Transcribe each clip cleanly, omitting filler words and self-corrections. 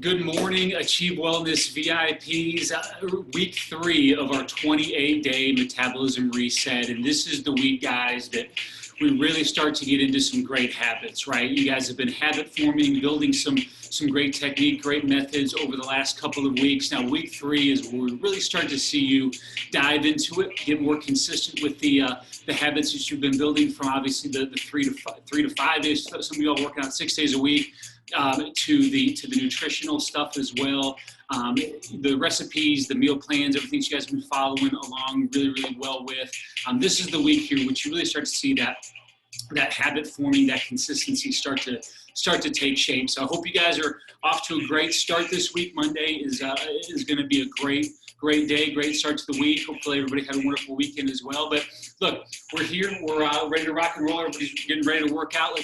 Good morning, Achieve Wellness VIPs. Week 3 of our 28-day metabolism reset. And this is the week, guys, that we really start to get into some great habits, right? You guys have been habit forming, building some great technique, great methods over the last couple of weeks. Now, week 3 is where we really start to see you dive into it, get more consistent with the habits that you've been building from obviously the 3 to 5 days. Some of you all working out 6 days a week. To the nutritional stuff as well, the recipes, the meal plans, everything you guys have been following along really well with. This is the week here which you really start to see that habit forming, that consistency start to take shape. So I hope you guys are off to a great start this week. Monday is going to be a great day, great start to the week. Hopefully everybody had a wonderful weekend as well. But look, we're here. We're ready to rock and roll. Everybody's getting ready to work out.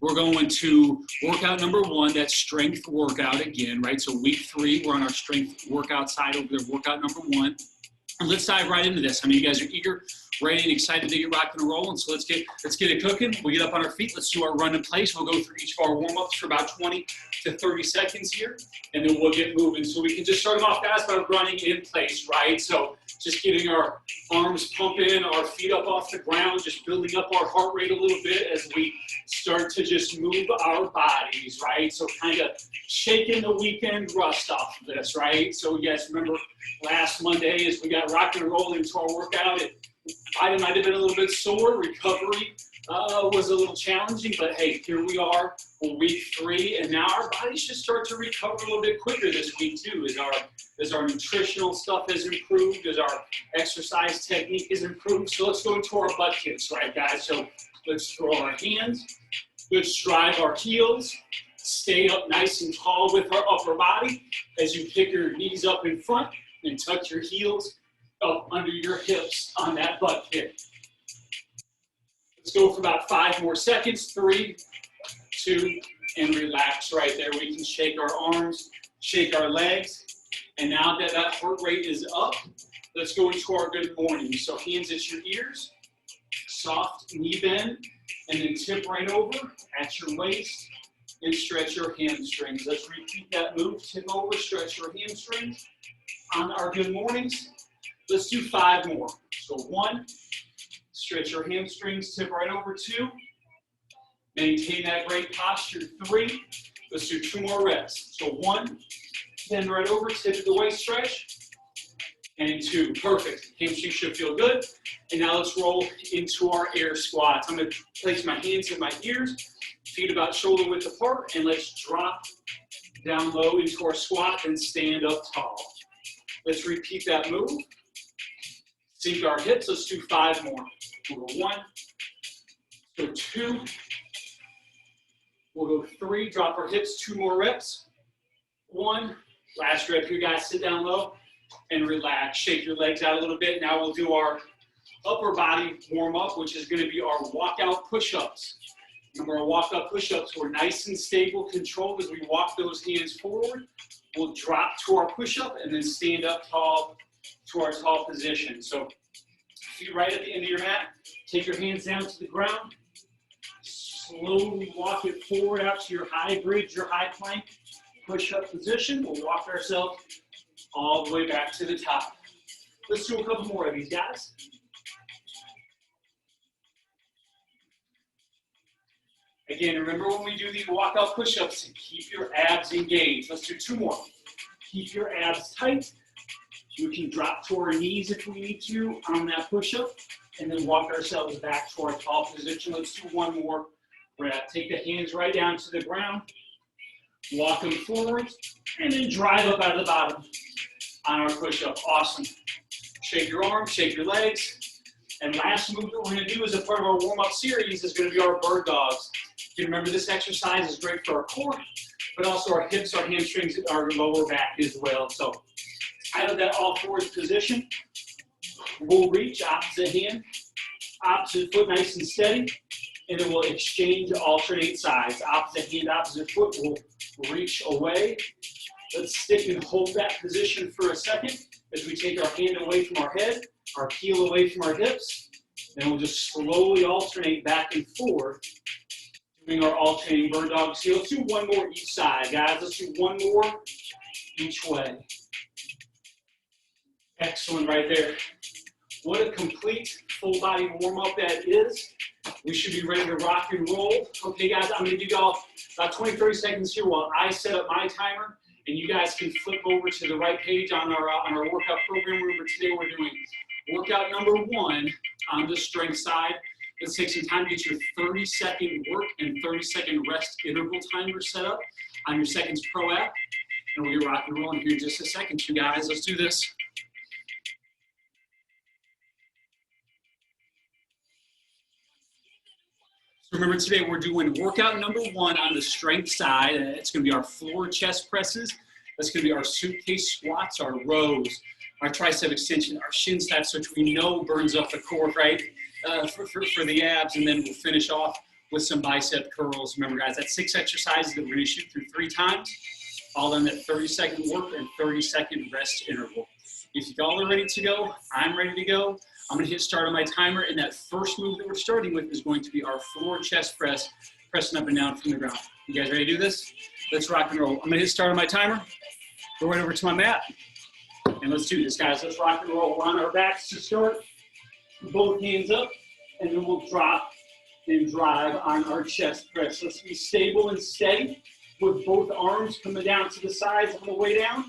We're going to workout number 1, that strength workout again, right? So week 3, we're on our strength workout side over there, workout number 1. And let's dive right into this. I mean, you guys are eager, ready, and excited to get rocking and rolling. So let's get it cooking. We'll get up on our feet. Let's do our run in place. We'll go through each of our warm-ups for about 20 to 30 seconds here, and then we'll get moving. So we can just start them off, guys, by running in place, right? So just getting our arms pumping, our feet up off the ground, just building up our heart rate a little bit as we start to just move our bodies, right? So kind of shaking the weekend rust off of this, right? So you guys remember last Monday as we got rocking and rolling into our workout, it might have been a little bit sore. Recovery was a little challenging, but hey, here we are for week 3, and now our bodies should start to recover a little bit quicker this week too, as our nutritional stuff has improved, as our exercise technique has improved. So let's go into our butt kicks, right, guys? So let's throw our hands, let's drive our heels, stay up nice and tall with our upper body as you pick your knees up in front and tuck your heels up under your hips on that butt kick. Let's go for about 5 more seconds. 3, 2, and relax right there. We can shake our arms, shake our legs. And now that heart rate is up, let's go into our good morning. So hands at your ears, soft knee bend, and then tip right over at your waist and stretch your hamstrings. Let's repeat that move. Tip over, stretch your hamstrings on our good mornings. Let's do 5 more. So 1, stretch your hamstrings, tip right over. 2, maintain that great posture. 3, let's do 2 more reps. So 1, bend right over, tip of the waist stretch, and 2. Perfect. Hamstrings should feel good. And now let's roll into our air squats. I'm going to place my hands in my ears, feet about shoulder width apart, and let's drop down low into our squat and stand up tall. Let's repeat that move. Sink our hips. Let's do 5 more. We'll go 1, go 2, we'll go 3, drop our hips, 2 more reps. 1, last rep here, guys, sit down low and relax. Shake your legs out a little bit. Now we'll do our upper body warm-up, which is going to be our walkout push-ups. Remember, our walkout push-ups, we're nice and stable, controlled as we walk those hands forward. We'll drop to our push-up and then stand up tall to our tall position. So feet right at the end of your mat. Take your hands down to the ground. Slowly walk it forward out to your high bridge, your high plank, push-up position. We'll walk ourselves all the way back to the top. Let's do a couple more of these, guys. Again, remember when we do these walkout push-ups, keep your abs engaged. Let's do 2 more. Keep your abs tight. We can drop to our knees if we need to on that push-up, and then walk ourselves back to our tall position. Let's do 1 more rep. Take the hands right down to the ground, walk them forward, and then drive up out of the bottom on our push-up. Awesome. Shake your arms, shake your legs. And last move that we're going to do as a part of our warm-up series is going to be our bird dogs. You remember this exercise is great for our core, but also our hips, our hamstrings, our lower back as well. So out of that all-fours position, we'll reach opposite hand, opposite foot nice and steady, and then we'll exchange, alternate sides. Opposite hand, opposite foot, we'll reach away. Let's stick and hold that position for a second as we take our hand away from our head, our heel away from our hips, and we'll just slowly alternate back and forth Doing our alternating bird dog. So let's do one more each side, guys. Let's do one more each way. Excellent right there. What a complete full body warm-up that is. We should be ready to rock and roll. Okay, guys, I'm going to give y'all about 20, 30 seconds here while I set up my timer, and you guys can flip over to the right page on our workout program. Remember, today we're doing workout number 1 on the strength side. Let's take some time to get your 30-second work and 30-second rest interval timer set up on your Seconds Pro app. And we'll get rock and rolling here in just a second, you guys. Let's do this. Remember, today we're doing workout number 1 on the strength side. It's going to be our floor chest presses. That's going to be our suitcase squats, our rows, our tricep extension, our shin slaps, which we know burns up the core, right, for the abs. And then we'll finish off with some bicep curls. Remember, guys, that's 6 exercises that we're going to shoot through 3 times, all on that 30-second work and 30-second rest interval. If y'all are ready to go, I'm ready to go. I'm going to hit start on my timer, and that first move that we're starting with is going to be our floor chest press, pressing up and down from the ground. You guys ready to do this? Let's rock and roll. I'm going to hit start on my timer, go right over to my mat, and let's do this, guys. Let's rock and roll. We're on our backs to start, both hands up, and then we'll drop and drive on our chest press. Let's be stable and steady with both arms coming down to the sides on the way down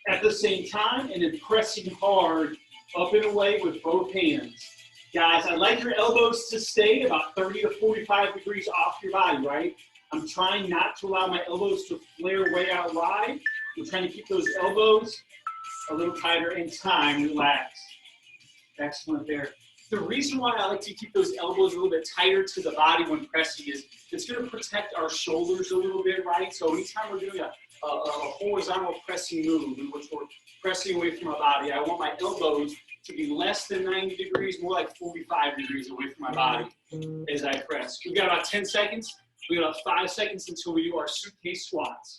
at the same time, and then pressing hard up and away with both hands. Guys, I'd like your elbows to stay about 30 to 45 degrees off your body, right? I'm trying not to allow my elbows to flare way out wide. I'm trying to keep those elbows a little tighter in time. Relax. Excellent there. The reason why I like to keep those elbows a little bit tighter to the body when pressing is it's going to protect our shoulders a little bit, right? So anytime we're doing a horizontal pressing move in which we're pressing away from my body, I want my elbows to be less than 90 degrees, more like 45 degrees away from my body as I press. We've got about 10 seconds. We've got about 5 seconds until we do our suitcase squats.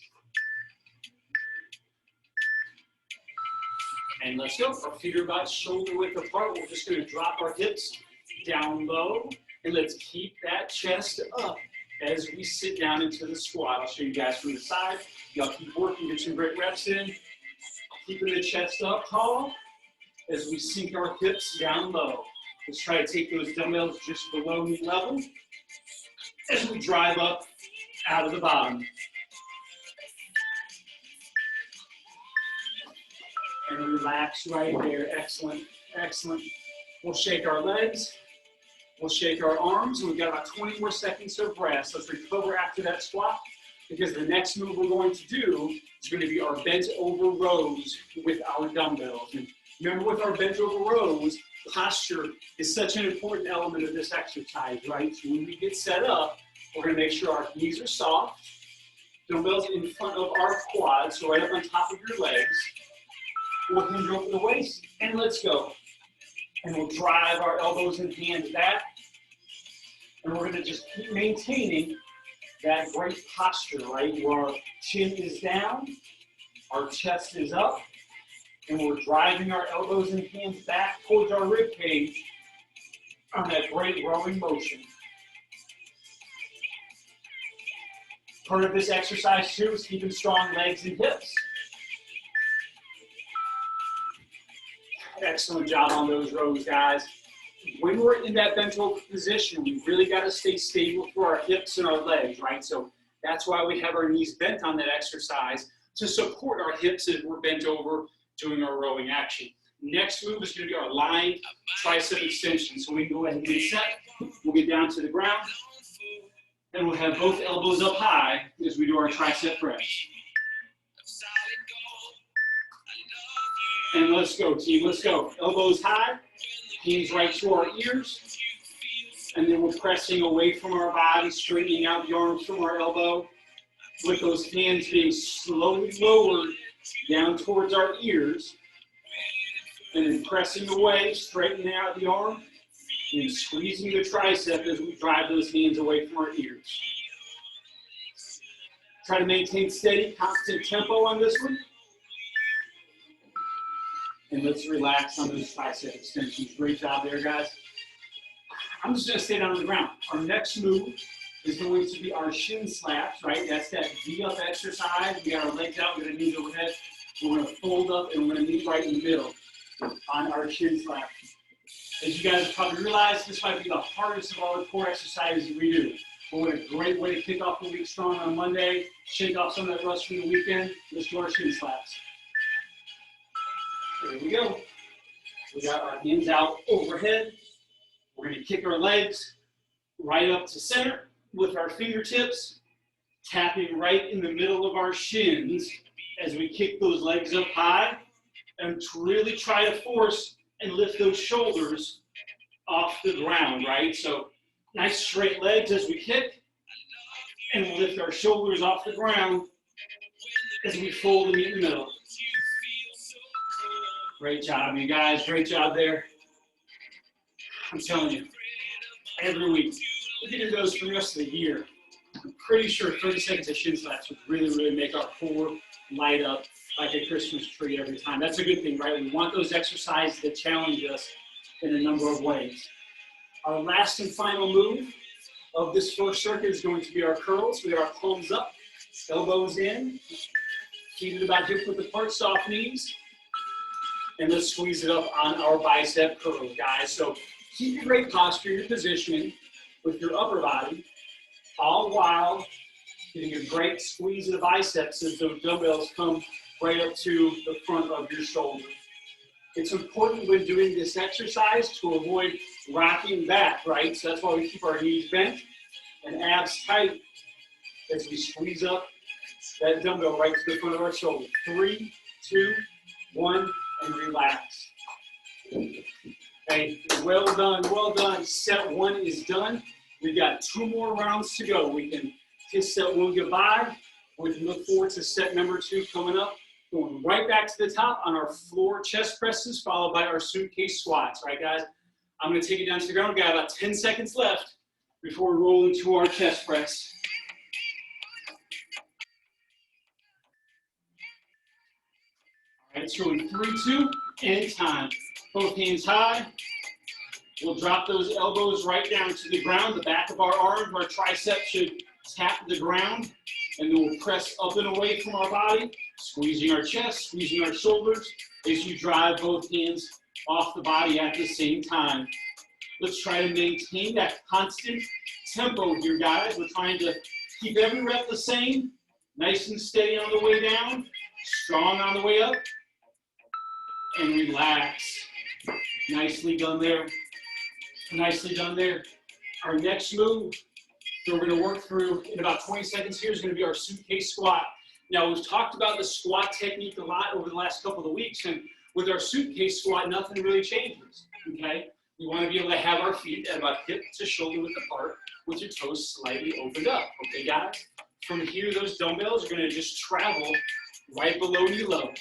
And let's go. Our feet are about shoulder width apart. We're just going to drop our hips down low, and let's keep that chest up as we sit down into the squat. I'll show you guys from the side. Y'all keep working, get some great reps in. Keeping the chest up tall as we sink our hips down low. Let's try to take those dumbbells just below knee level as we drive up out of the bottom. And relax right there. Excellent, excellent. We'll shake our legs. We'll shake our arms. We've got about 20 more seconds of rest. Let's recover after that squat, because the next move we're going to do is going to be our bent over rows with our dumbbells. And remember, with our bent over rows, posture is such an important element of this exercise, right? So when we get set up, we're going to make sure our knees are soft, dumbbells in front of our quads, so right up on top of your legs. We'll hinge over the waist, and let's go. And we'll drive our elbows and hands back, and we're going to just keep maintaining that great posture, right? Where our chin is down, our chest is up, and we're driving our elbows and hands back towards our rib cage on that great rowing motion. Part of this exercise too is keeping strong legs and hips. Excellent job on those rows, guys. When we're in that bent over position, we really got to stay stable for our hips and our legs, right? So that's why we have our knees bent on that exercise, to support our hips as we're bent over doing our rowing action. Next move is going to be our lying tricep extension. So we can go ahead and get set. We'll get down to the ground, and we'll have both elbows up high as we do our tricep press. And let's go, team, let's go. Elbows high, hands right to our ears. And then we're pressing away from our body, straightening out the arms from our elbow, with those hands being slowly lowered down towards our ears. And then pressing away, straightening out the arm, and squeezing the tricep as we drive those hands away from our ears. Try to maintain steady, constant tempo on this one. And let's relax on those tricep extensions. Great job there, guys. I'm just going to stay down on the ground. Our next move is going to be our shin slaps, right? That's that V up exercise. We got our legs out, we're gonna knee overhead. We're gonna fold up and we're gonna meet right in the middle on our shin slaps. As you guys probably realize, this might be the hardest of all the core exercises we do. But what a great way to kick off the week strong on Monday, shake off some of that rust from the weekend. Let's do our shin slaps. There we go. We got our hands out overhead. We're gonna kick our legs right up to center with our fingertips, tapping right in the middle of our shins as we kick those legs up high, and to really try to force and lift those shoulders off the ground, right? So nice straight legs as we kick, and we'll lift our shoulders off the ground as we fold and meet in the middle. Great job, you guys. Great job there. I'm telling you, every week, we can do those for the rest of the year. I'm pretty sure 30 seconds of shin slaps would really make our core light up like a Christmas tree every time. That's a good thing, right? We want those exercises that challenge us in a number of ways. Our last and final move of this first circuit is going to be our curls. We got our palms up, elbows in, feet at about hip width apart, soft knees. And let's squeeze it up on our bicep curls, guys. So keep your great posture, your positioning with your upper body, all while getting a great squeeze of the biceps as those dumbbells come right up to the front of your shoulder. It's important when doing this exercise to avoid rocking back, right? So that's why we keep our knees bent and abs tight as we squeeze up that dumbbell right to the front of our shoulder. 3, 2, 1, and relax. Okay, well done, well done. Set 1 is done. We've got 2 more rounds to go. We can kiss set 1 goodbye. We can look forward to set number 2 coming up. Going right back to the top on our floor chest presses, followed by our suitcase squats. Right, guys? I'm going to take it down to the ground. We've got about 10 seconds left before we roll into our chest press. All right, so in 3, 2, and time. Both hands high. We'll drop those elbows right down to the ground. The back of our arms, our triceps should tap the ground. And then we'll press up and away from our body, squeezing our chest, squeezing our shoulders as you drive both hands off the body at the same time. Let's try to maintain that constant tempo here, guys. We're trying to keep every rep the same, nice and steady on the way down, strong on the way up, and relax. Nicely done there. Nicely done there. Our next move that we're going to work through in about 20 seconds here is going to be our suitcase squat. Now, we've talked about the squat technique a lot over the last couple of weeks, and with our suitcase squat, nothing really changes, okay? We want to be able to have our feet at about hip to shoulder width apart with your toes slightly opened up, okay, guys? From here, those dumbbells are going to just travel right below knee level.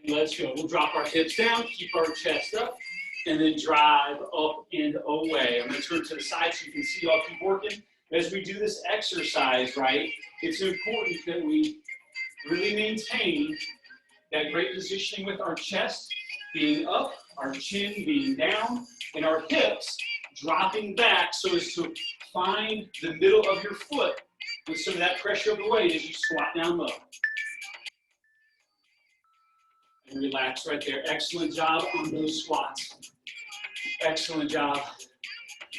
And let's go. We'll drop our hips down, keep our chest up, and then drive up and away. I'm going to turn to the side so you can see I'll keep working. As we do this exercise, right, it's important that we really maintain that great positioning with our chest being up, our chin being down, and our hips dropping back so as to find the middle of your foot with some of that pressure of the weight as you squat down low. And relax right there. Excellent job on those squats. Excellent job.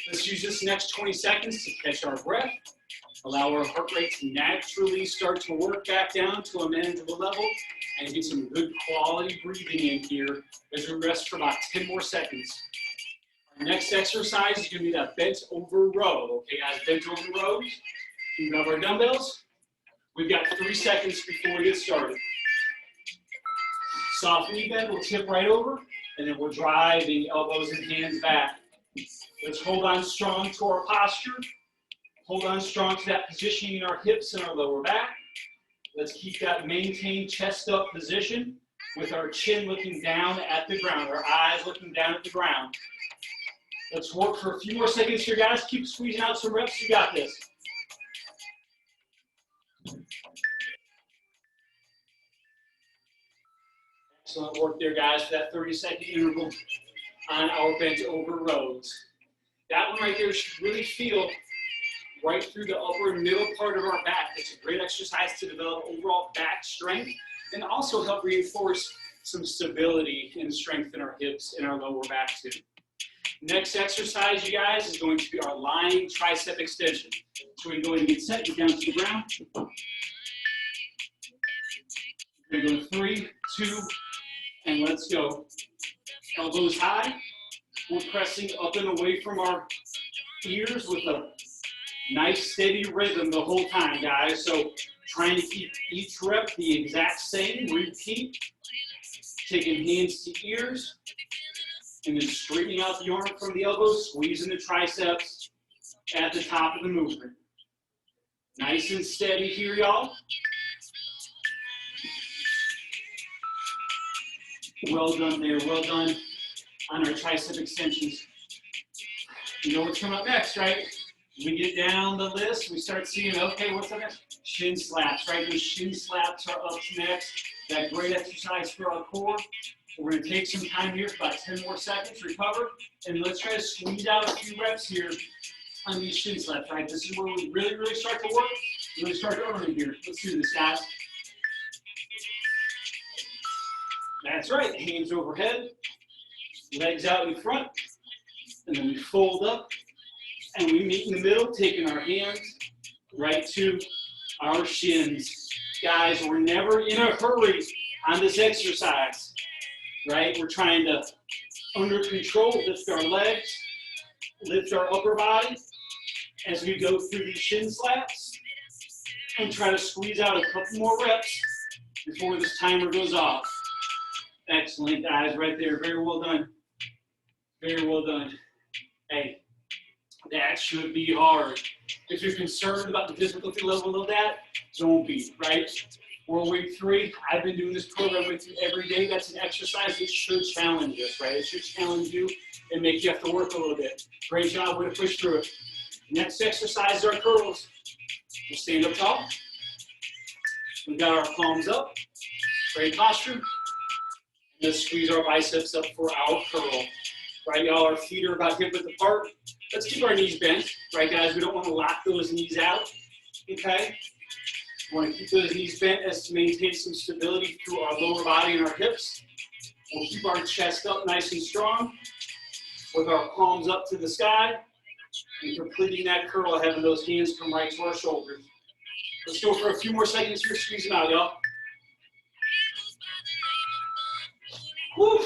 Let's use this next 20 seconds to catch our breath. Allow our heart rate to naturally start to work back down to a manageable level and get some good quality breathing in here as we rest for about 10 more seconds. Our next exercise is going to be that bent over row. Okay, guys, bent over rows. We grab our dumbbells. We've got 3 seconds before we get started. Soft knee bend, we'll tip right over, and then we're driving elbows and hands back. Let's hold on strong to our posture. Hold on strong to that positioning in our hips and our lower back. Let's keep that maintained chest up position with our chin looking down at the ground, our eyes looking down at the ground. Let's work for a few more seconds here, guys. Keep squeezing out some reps. You got this. Excellent work there, guys, for that 30-second interval on our bent over rows. That one right there should really feel right through the upper and middle part of our back. It's a great exercise to develop overall back strength and also help reinforce some stability and strength in our hips and our lower back too. Next exercise, you guys, is going to be our lying tricep extension. So we're going to get set, get down to the ground. We're going to go 3, 2, and let's go. Elbows high. We're pressing up and away from our ears with a nice steady rhythm the whole time, guys. So trying to keep each rep the exact same. Repeat. Taking hands to ears. And then straightening out the arm from the elbows, squeezing the triceps at the top of the movement. Nice and steady here, y'all. Well done there, well done on our tricep extensions. You know what's coming up next, right? We get down the list, we start seeing, okay, what's up next? Shin slaps, right? Those shin slaps are up next. That great exercise for our core. We're going to take some time here, about 10 more seconds, recover, and let's try to squeeze out a few reps here on these shin slaps, right? This is where we really start to work. Really start to earn here. Let's do this, guys. That's right, hands overhead, legs out in front, and then we fold up, and we meet in the middle, taking our hands right to our shins. Guys, we're never in a hurry on this exercise. Right? We're trying to, under control, lift our legs, lift our upper body as we go through these shin slaps and try to squeeze out a couple more reps before this timer goes off. Excellent, guys, right there. Very well done. Very well done. Hey, that should be hard. If you're concerned about the difficulty level of that, don't be, right? We're week 3. I've been doing this program with you every day. That's an exercise that should challenge us, right? It should challenge you and make you have to work a little bit. Great job, way to push through it. Next exercise is our curls. We'll stand up tall. We've got our palms up. Great posture. Let's squeeze our biceps up for our curl. Right, y'all, our feet are about hip width apart. Let's keep our knees bent. Right, guys, we don't want to lock those knees out. Okay? We want to keep those knees bent as to maintain some stability through our lower body and our hips. We'll keep our chest up nice and strong with our palms up to the sky and completing that curl, having those hands come right to our shoulders. Let's go for a few more seconds here. Squeeze them out, y'all. Woo!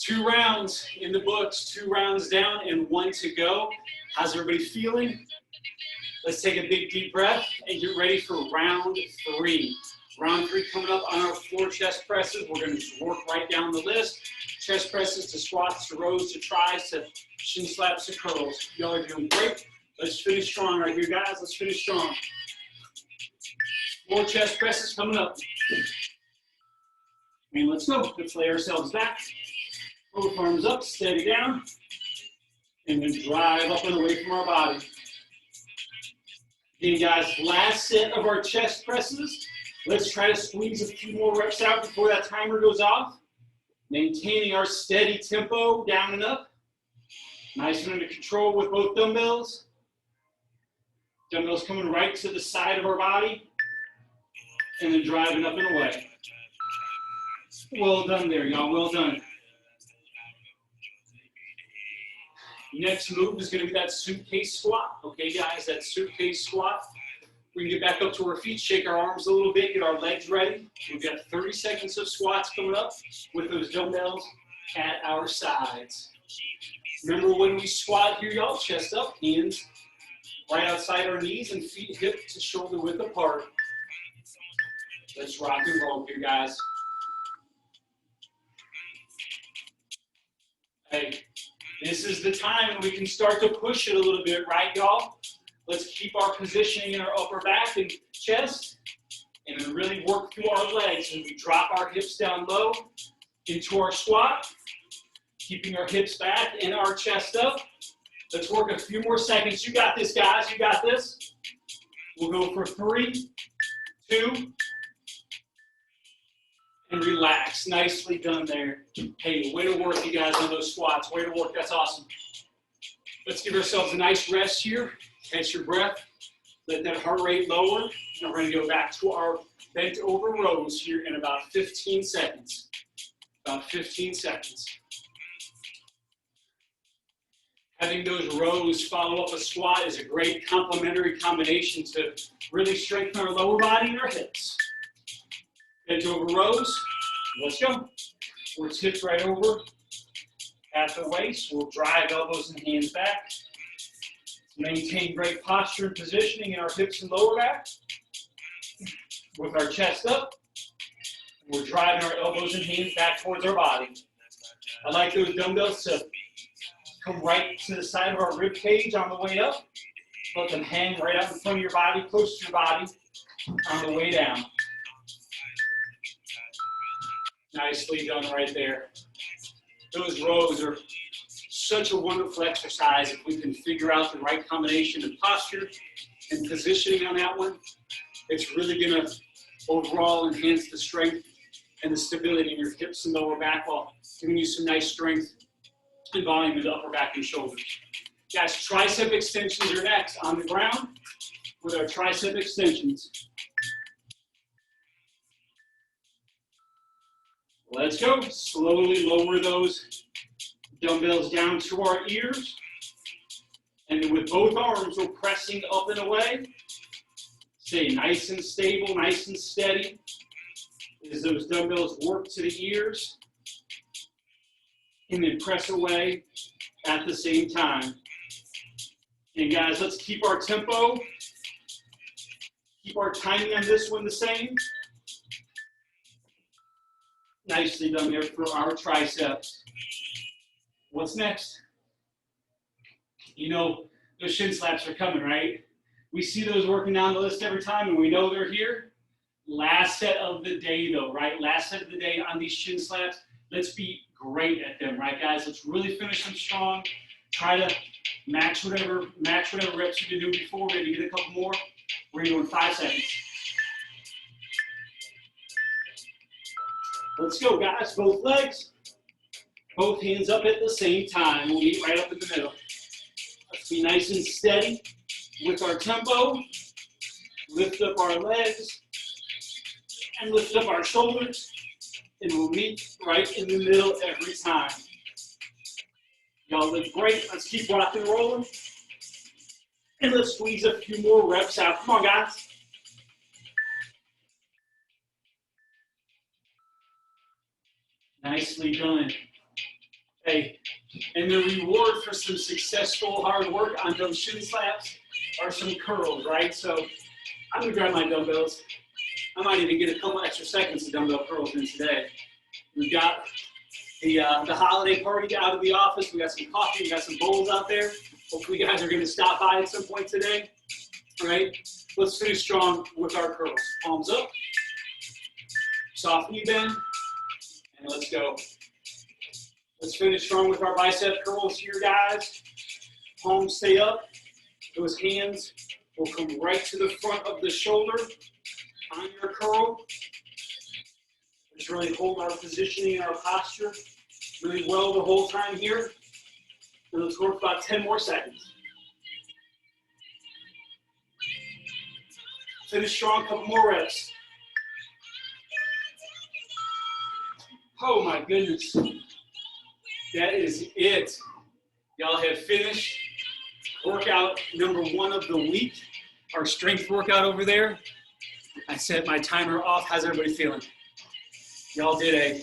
2 rounds in the books, 2 rounds down and 1 to go. How's everybody feeling? Let's take a big deep breath and get ready for round 3. Round 3 coming up on our floor chest presses. We're going to just work right down the list. Chest presses to squats to rows to tries to shin slaps to curls. Y'all are doing great. Let's finish strong right here, guys. Let's finish strong. Floor chest presses coming up. And let's go. Let's lay ourselves back. Both arms up, steady down. And then drive up and away from our body. Okay, guys, last set of our chest presses. Let's try to squeeze a few more reps out before that timer goes off. Maintaining our steady tempo down and up. Nice and under control with both dumbbells. Dumbbells coming right to the side of our body. And then driving up and away. Well done there, y'all. Well done. Next move is going to be that suitcase squat. Okay, guys, that suitcase squat. We can get back up to our feet, shake our arms a little bit, get our legs ready. We've got 30 seconds of squats coming up with those dumbbells at our sides. Remember when we squat here, y'all, chest up, hands right outside our knees and feet hip to shoulder width apart. Let's rock and roll here, guys. Hey, this is the time we can start to push it a little bit, right, y'all? Let's keep our positioning in our upper back and chest, and then really work through our legs. And we drop our hips down low into our squat, keeping our hips back and our chest up. Let's work a few more seconds. You got this, guys. You got this. We'll go for 3, 2, and relax. Nicely done there. Hey, way to work, you guys, on those squats. Way to work. That's awesome. Let's give ourselves a nice rest here. Catch your breath. Let that heart rate lower. And we're going to go back to our bent over rows here in about 15 seconds. About 15 seconds. Having those rows follow up a squat is a great complementary combination to really strengthen our lower body and our hips. Bent over rows. Let's go. We're tipped right over at the waist. We'll drive elbows and hands back. Maintain great posture and positioning in our hips and lower back. With our chest up, we're driving our elbows and hands back towards our body. I like those dumbbells to come right to the side of our rib cage on the way up. Let them hang right out in front of your body, close to your body on the way down. Nicely done right there. Those rows are such a wonderful exercise if we can figure out the right combination of posture and positioning on that one. It's really going to overall enhance the strength and the stability in your hips and lower back while giving you some nice strength and volume in the upper back and shoulders. Guys, tricep extensions are next on the ground with our tricep extensions. Let's go. Slowly lower those dumbbells down to our ears. And then with both arms, we're pressing up and away. Stay nice and stable, nice and steady as those dumbbells work to the ears. And then press away at the same time. And guys, let's keep our tempo. Keep our timing on this one the same. Nicely done there for our triceps. What's next? You know, those shin slaps are coming, right? We see those working down the list every time, and we know they're here. Last set of the day, though, right? Last set of the day on these shin slaps. Let's be great at them, right, guys? Let's really finish them strong. Try to match whatever reps you can do before. Maybe get a couple more. We're going to do in 5 seconds. Let's go, guys. Both legs. Both hands up at the same time. We'll meet right up in the middle. Let's be nice and steady with our tempo. Lift up our legs and lift up our shoulders. And we'll meet right in the middle every time. Y'all look great. Let's keep rocking and rolling. And let's squeeze a few more reps out. Come on, guys. Nicely done. Hey, and the reward for some successful hard work on those shin slaps are some curls, right? So I'm gonna grab my dumbbells. I might even get a couple extra seconds of dumbbell curls in today. We've got the holiday party out of the office. We got some coffee, we got some bowls out there. Hopefully you guys are gonna stop by at some point today. All right, let's finish strong with our curls. Palms up, soft knee bend, and let's go. Let's finish strong with our bicep curls here, guys. Palms stay up. Those hands will come right to the front of the shoulder on your curl. Just really hold our positioning and our posture really well the whole time here. And let's work about 10 more seconds. Finish strong, couple more reps. Oh my goodness. That is it. Y'all have finished workout number 1 of the week, our strength workout over there. I set my timer off. How's everybody feeling? Y'all did a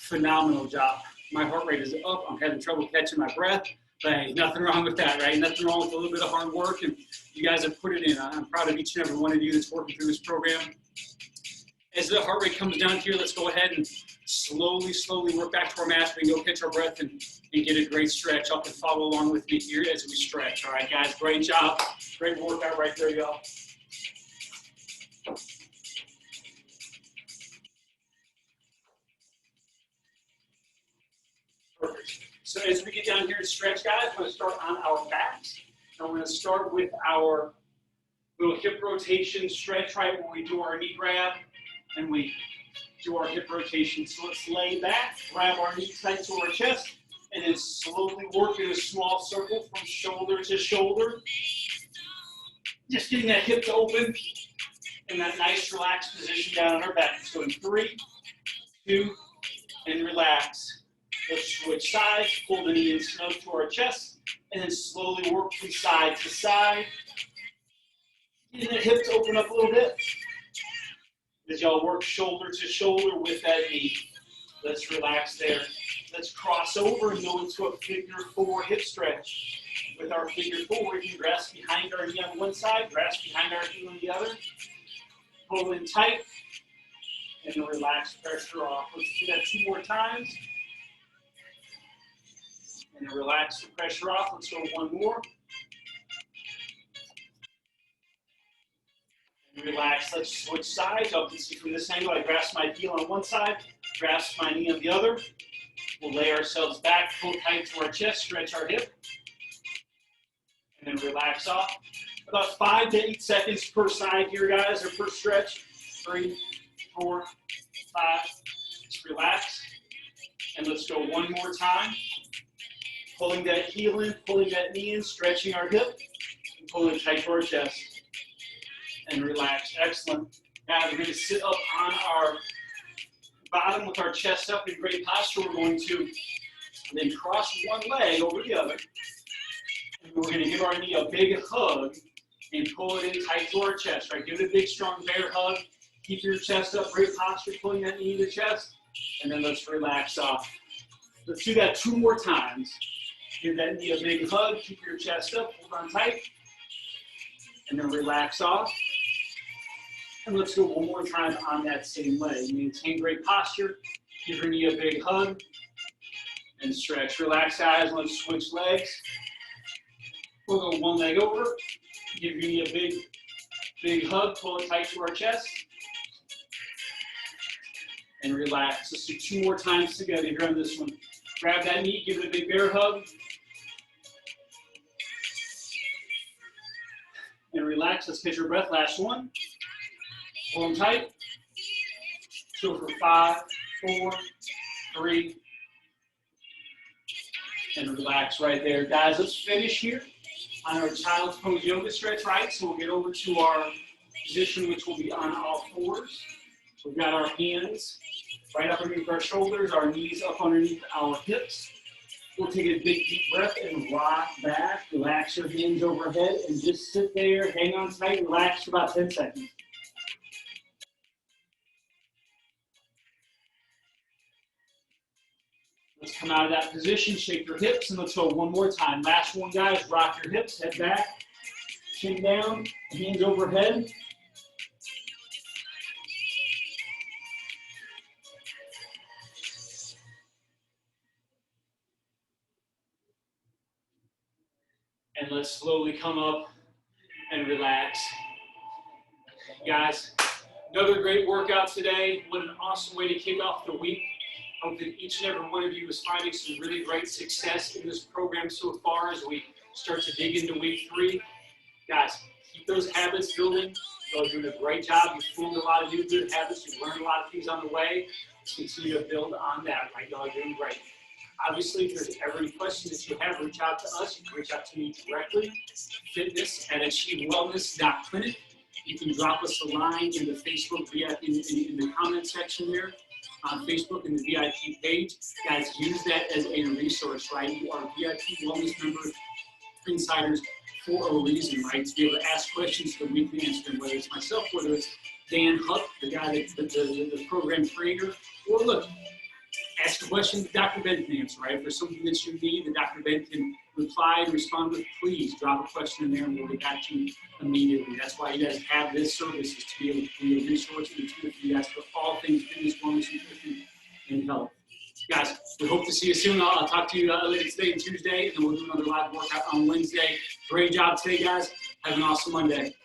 phenomenal job. My heart rate is up. I'm having trouble catching my breath, but hey, nothing wrong with that, right? Nothing wrong with a little bit of hard work, and you guys have put it in. I'm proud of each and every one of you that's working through this program. As the heart rate comes down here, let's go ahead and slowly work back to our mat. We can go catch our breath and get a great stretch. Y'all can follow along with me here as we stretch. All right, guys, great job. Great workout right there, y'all. Perfect. So as we get down here to stretch, guys, I'm going to start on our backs. And we're going to start with our little hip rotation stretch, right, where we do our knee grab and we do our hip rotation. So let's lay back, grab our knee tight to our chest, and then slowly work in a small circle from shoulder to shoulder. Just getting that hip to open in that nice relaxed position down on our back. Let's go in 3, 2, and relax. Let's switch sides, pull the knee in snug to our chest, and then slowly work from side to side. Getting that hip to open up a little bit. As y'all work shoulder to shoulder with that knee. Let's relax there. Let's cross over and go into a figure 4 hip stretch. With our figure 4, we can grasp behind our knee on one side, grasp behind our knee on the other. Pull in tight, and then relax, pressure off. Let's do that 2 more times. And then relax the pressure off. Let's go 1 more. And relax. Let's switch sides. Y'all can see from this angle, I grasp my heel on one side, grasp my knee on the other. We'll lay ourselves back, pull tight to our chest, stretch our hip. And then relax off. About 5 to 8 seconds per side here, guys, or per stretch. 3, 4, 5. Just relax. And let's go 1 more time. Pulling that heel in, pulling that knee in, stretching our hip, and pulling tight to our chest. And relax. Excellent. Now we're going to sit up on our bottom with our chest up in great posture. We're going to then cross one leg over the other. And we're going to give our knee a big hug and pull it in tight to our chest, right? Give it a big, strong bear hug. Keep your chest up, great posture, pulling that knee to the chest. And then let's relax off. Let's do that 2 more times. Give that knee a big hug, keep your chest up, hold on tight. And then relax off. And let's go 1 more time on that same leg. Maintain great posture. Give your knee a big hug. And stretch. Relax, guys. Let's switch legs. We'll go 1 leg over. Give your knee a big hug. Pull it tight to our chest. And relax. Let's do 2 more times together here on this one. Grab that knee. Give it a big bear hug. And relax. Let's catch our breath. Last one. Pull them tight. Go for 5, 4, 3. And relax right there. Guys, let's finish here on our child's pose yoga stretch, right? So we'll get over to our position, which will be on all 4s. We've got our hands right up underneath our shoulders, our knees up underneath our hips. We'll take a big deep breath and rock back. Relax your hands overhead and just sit there, hang on tight, relax for about 10 seconds. Let's come out of that position, shake your hips, and let's go 1 more time. Last one, guys. Rock your hips, head back, chin down, hands overhead. And let's slowly come up and relax. Guys, another great workout today. What an awesome way to kick off the week. I hope that each and every one of you is finding some really great success in this program so far as we start to dig into week 3. Guys, keep those habits building. You're doing a great job. You've formed a lot of new good habits. You've learned a lot of things on the way. Let's continue to build on that. Right, y'all are doing great. Obviously, if there's ever any questions that you have, reach out to us. You can reach out to me directly. fitness@achievewellness.clinic. You can drop us a line in the Facebook in the comment section there on Facebook in the VIP page. Guys, use that as a resource, right? You are VIP Wellness members, insiders for a reason, right? To be able to ask questions so that we can answer them, whether it's myself, whether it's Dan Huck, the guy that the program creator, or look, ask a question that Dr. Ben can answer, right? If there's something that you need that Dr. Ben can reply and respond with, please drop a question in there and we'll get back to you immediately. That's why you guys have this service, is to be able to be a resource and a tool for you guys for all things fitness, wellness, nutrition, and health. Guys, we hope to see you soon. I'll talk to you later today and Tuesday, and then we'll do another live workout on Wednesday. Great job today, guys. Have an awesome Monday.